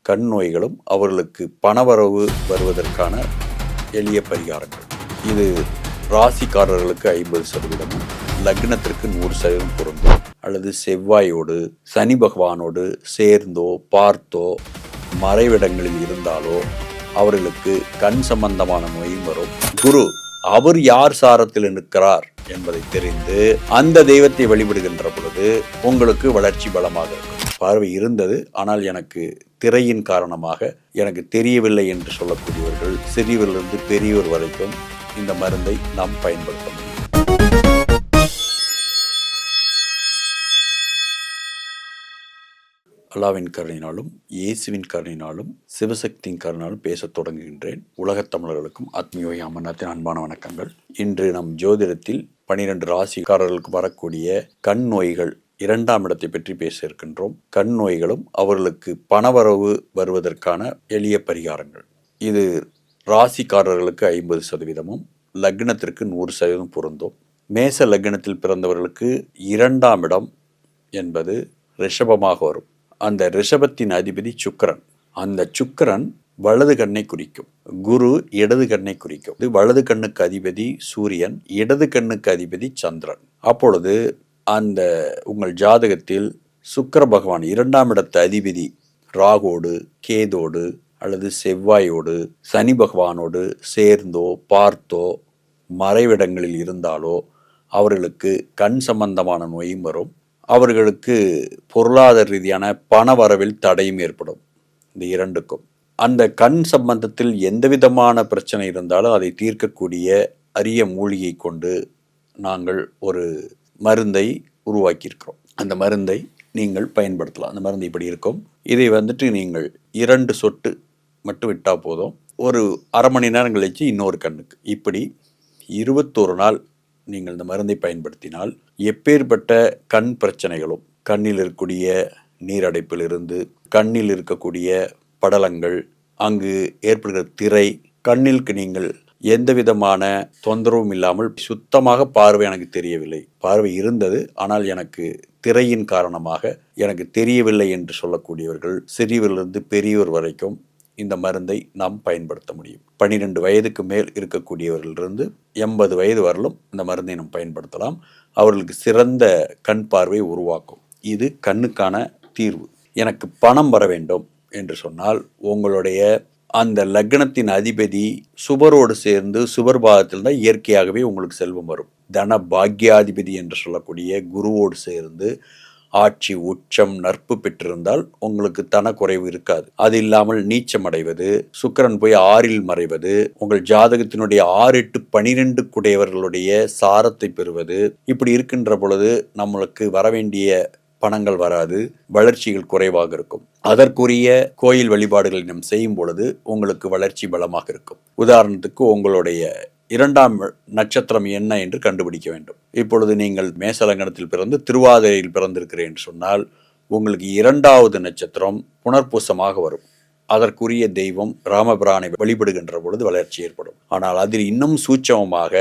கண் நோய்களும் அவர்களுக்கு பணவரவு வருவதற்கான எளிய பரிகாரங்கள். இது ராசிக்காரர்களுக்கு 50%, லக்னத்திற்கு 100% பொருந்தும். அல்லது செவ்வாயோடு சனி பகவானோடு சேர்ந்தோ பார்த்தோ மறைவிடங்களில் இருந்தாலோ அவர்களுக்கு கண் சம்பந்தமான நோயும் வரும். குரு அவர் யார் சாரத்தில் இருக்கிறார் என்பதை தெரிந்து அந்த தெய்வத்தை வழிபடுகின்ற பொழுது உங்களுக்கு வளர்ச்சி பலமாக இருக்கும். பார்வை இருந்தது, ஆனால் எனக்கு திரையின் காரணமாக எனக்கு தெரியவில்லை என்று சொல்லக்கூடியவர்கள் சிறியவரிலிருந்து பெரியவர் வரைக்கும் இந்த மருந்தை நாம் பயன்படுத்த முடியும். அல்லாவின் கருணையினாலும் இயேசுவின் கருணையினாலும் சிவசக்தியின் கருணையினாலும் பேசத் தொடங்குகின்றேன். உலகத் தமிழர்களுக்கும் ஆத்மீக அமர்நாத்தின் அன்பான வணக்கங்கள். இன்று நம் ஜோதிடத்தில் 12 ராசிக்காரர்களுக்கு வரக்கூடிய கண் நோய்கள் 2ஆம் இடத்தை பற்றி பேச இருக்கின்றோம். கண் நோய்களும் அவர்களுக்கு பணவரவு வருவதற்கான எளிய பரிகாரங்கள். இது ராசிக்காரர்களுக்கு 50%, லக்னத்திற்கு 100% பொருந்தும். மேச லக்னத்தில் பிறந்தவர்களுக்கு 2ஆம் இடம் என்பது ரிஷபமாக வரும். அந்த ரிஷபத்தின் அதிபதி சுக்கிரன். அந்த சுக்கிரன் வலது கண்ணை குறிக்கும். குரு இடது கண்ணை குறிக்கும். இது வலது கண்ணுக்கு அதிபதி சூரியன், இடது கண்ணுக்கு அதிபதி சந்திரன். அப்பொழுது அந்த உங்கள் ஜாதகத்தில் சுக்கிர பகவான் 2ஆம் இடத்து அதிபதி ராகோடு கேதோடு அல்லது செவ்வாயோடு சனி பகவானோடு சேர்ந்தோ பார்த்தோ மறைவிடங்களில் இருந்தாலோ அவர்களுக்கு கண் சம்பந்தமான நோயும் வரும். அவர்களுக்கு பொருளாதார ரீதியான பண வரவில் தடையும் ஏற்படும். இந்த இரண்டுக்கும் அந்த கண் சம்பந்தத்தில் எந்த விதமான பிரச்சனை இருந்தாலும் அதை தீர்க்கக்கூடிய அரிய மூலிகை கொண்டு நாங்கள் ஒரு மருந்தை உருவாக்கியிருக்கிறோம். அந்த மருந்தை நீங்கள் பயன்படுத்தலாம். அந்த மருந்து இப்படி இருக்கும். இதை நீங்கள் 2 சொட்டு மட்டும் விட்டால் போதும். ஒரு அரை மணி நேரம் கழிச்சு இன்னொரு கண்ணுக்கு இப்படி 21 நாள் நீங்கள் இந்த மருந்தை பயன்படுத்தினால் எப்பேற்பட்ட கண் பிரச்சனைகளும், கண்ணில் இருக்கக்கூடிய நீரடைப்பிலிருந்து, கண்ணில் இருக்கக்கூடிய படலங்கள், அங்கு ஏற்படுகிற திரை, கண்ணிற்கு நீங்கள் எந்த விதமான தொந்தரவும் இல்லாமல் சுத்தமாக பார்வை எனக்கு தெரியவில்லை, பார்வை இருந்தது ஆனால் எனக்கு திரையின் காரணமாக எனக்கு தெரியவில்லை என்று சொல்லக்கூடியவர்கள் சிறியவரிலிருந்து பெரியவர் வரைக்கும் இந்த மருந்தை நாம் பயன்படுத்த முடியும். 12 வயதுக்கு மேல் இருக்கக்கூடியவர்களிலிருந்து 80 வயது வரலும் இந்த மருந்தை நாம் பயன்படுத்தலாம். அவர்களுக்கு சிறந்த கண் பார்வை உருவாக்கும். இது கண்ணுக்கான தீர்வு. எனக்கு பணம் வர வேண்டும் என்று சொன்னால் உங்களுடைய அந்த லக்னத்தின் அதிபதி சுபரோடு சேர்ந்து சுபர் பாகத்தில் தான் இயற்கையாகவே உங்களுக்கு செல்வம் வரும். தன பாக்யாதிபதி என்று சொல்லக்கூடிய குருவோடு சேர்ந்து ஆட்சி உச்சம் நற்பு பெற்றிருந்தால் உங்களுக்கு தன குறைவு இருக்காது. அது இல்லாமல் நீச்சம் அடைவது, சுக்கிரன் போய் 6இல் மறைவது, உங்கள் ஜாதகத்தினுடைய 6, 8, 12 குடையவர்களுடைய சாரத்தை பெறுவது, இப்படி இருக்கின்ற பொழுது நம்மளுக்கு வரவேண்டிய பணங்கள் வராது, வளர்ச்சிகள் குறைவாக இருக்கும். அதற்குரிய கோயில் வழிபாடுகளை நாம் செய்யும் பொழுது உங்களுக்கு வளர்ச்சி பலமாக இருக்கும். உதாரணத்துக்கு உங்களுடைய 2ஆம் நட்சத்திரம் என்ன என்று கண்டுபிடிக்க வேண்டும். இப்பொழுது நீங்கள் மேசலங்கணத்தில் பிறந்து திருவாதிரையில் பிறந்திருக்கிறேன் என்று சொன்னால் உங்களுக்கு 2வது நட்சத்திரம் புனர்பூசமாக வரும். அதற்குரிய தெய்வம் ராமபிரானை வழிபடுகின்ற பொழுது வளர்ச்சி ஏற்படும். ஆனால் அதில் இன்னும் சூட்சமமாக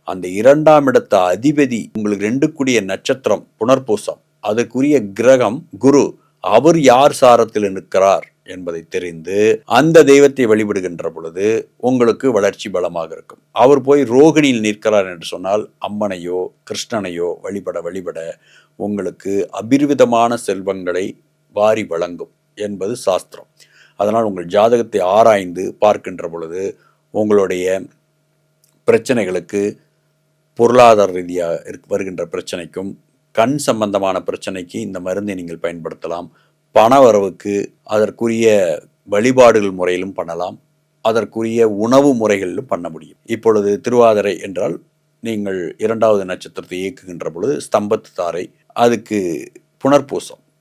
அந்த 2ஆம் இடத்த அதிபதி உங்களுக்கு 2 கூடிய நட்சத்திரம் புனர்பூசம், அதற்குரிய கிரகம் குரு அவர் யார் சாரத்தில் இருக்கிறார் என்பதை தெரிந்து அந்த தெய்வத்தை வழிபடுகின்ற பொழுது உங்களுக்கு வளர்ச்சி பலமாக இருக்கும். அவர் போய் ரோகிணியில் நிற்கிறார் என்று சொன்னால் அம்மனையோ கிருஷ்ணனையோ வழிபட உங்களுக்கு அபிர்விதமான செல்வங்களை வாரி வழங்கும் என்பது சாஸ்திரம். அதனால் உங்கள் ஜாதகத்தை ஆராய்ந்து பார்க்கின்ற பொழுது உங்களுடைய பிரச்சனைகளுக்கு, பொருளாதார ரீதியாக வருகின்ற பிரச்சனைக்கும் கண் சம்பந்தமான பிரச்சனைக்கு இந்த மருந்தை நீங்கள் பயன்படுத்தலாம். பண வரவுக்கு அதற்குரிய வழிபாடுகள் முறையிலும் பண்ணலாம், அதற்குரிய உணவு முறைகளிலும் பண்ண முடியும். இப்பொழுது திருவாதிரை என்றால் நீங்கள் 2வது நட்சத்திரத்தை இயக்குகின்ற பொழுது ஸ்தம்பத்து தாரை, அதுக்கு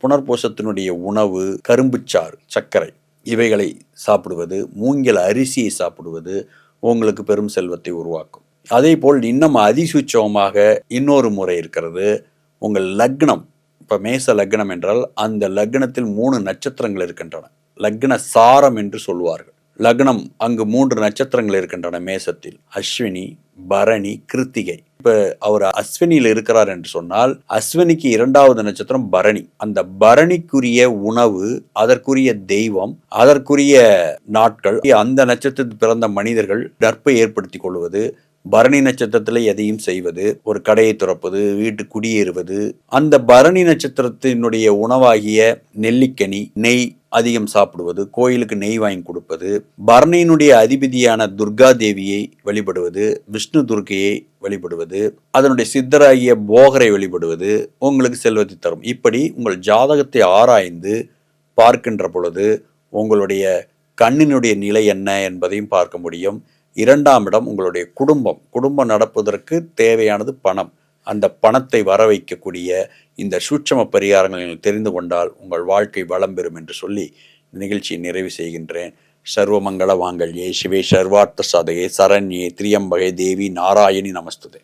புனர்பூசத்தினுடைய உணவு கரும்புச்சாறு, சர்க்கரை இவைகளை சாப்பிடுவது, மூங்கில் அரிசியை சாப்பிடுவது உங்களுக்கு பெரும் செல்வத்தை உருவாக்கும். அதே போல் இன்னும் அதிசூட்சமாக இன்னொரு முறை இருக்கிறது. உங்கள் லக்னம், இப்போ மேச லக்னம் என்றால் அந்த லக்னத்தில் 3 நட்சத்திரங்கள் இருக்கின்றன. லக்ன சாரம் என்று சொல்லுவார்கள். லக்னம் அங்கு 3 நட்சத்திரங்கள் இருக்கின்றன மேசத்தில். அஸ்வினி, பரணி, கிருத்திகை. இப்ப அவர் அஸ்வினியில் இருக்கிறார் என்று சொன்னால் அஸ்வினிக்கு 2வது நட்சத்திரம் பரணி. அந்த பரணிக்குரிய உணவு, அதற்குரிய தெய்வம், அதற்குரிய நாட்கள், அந்த நட்சத்திரத்தில் பிறந்த மனிதர்கள் நட்பை ஏற்படுத்திக் கொள்வது, பரணி நட்சத்திரத்துல எதையும் செய்வது, ஒரு கடையை துறப்பது, வீட்டு குடியேறுவது, அந்த பரணி நட்சத்திரத்தினுடைய உணவாகிய நெல்லிக்கனி, நெய் அதிகம் சாப்பிடுவது, கோயிலுக்கு நெய் வாங்கி கொடுப்பது, பரணியினுடைய அதிபதியான துர்கா தேவியை வழிபடுவது, விஷ்ணு துர்க்கையை வழிபடுவது, அதனுடைய சித்தராகிய போகரை வழிபடுவது உங்களுக்கு செல்வத்தை தரும். இப்படி உங்கள் ஜாதகத்தை ஆராய்ந்து பார்க்கின்ற பொழுது உங்களுடைய கண்ணினுடைய நிலை என்ன என்பதையும் பார்க்க முடியும். 2ஆம் இடம் உங்களுடைய குடும்பம் நடப்பதற்கு தேவையானது பணம். அந்த பணத்தை வர வைக்கக்கூடிய இந்த சூட்சம பரிகாரங்களை நீங்கள் தெரிந்து கொண்டால் உங்கள் வாழ்க்கை வளம் பெறும் என்று சொல்லி நிகழ்ச்சியை நிறைவு செய்கின்றேன். சர்வமங்கள வாங்கல்யே சிவே சர்வார்த்த சாதகே சரண்யே திரியம்பகே தேவி நாராயணி நமஸ்துதே.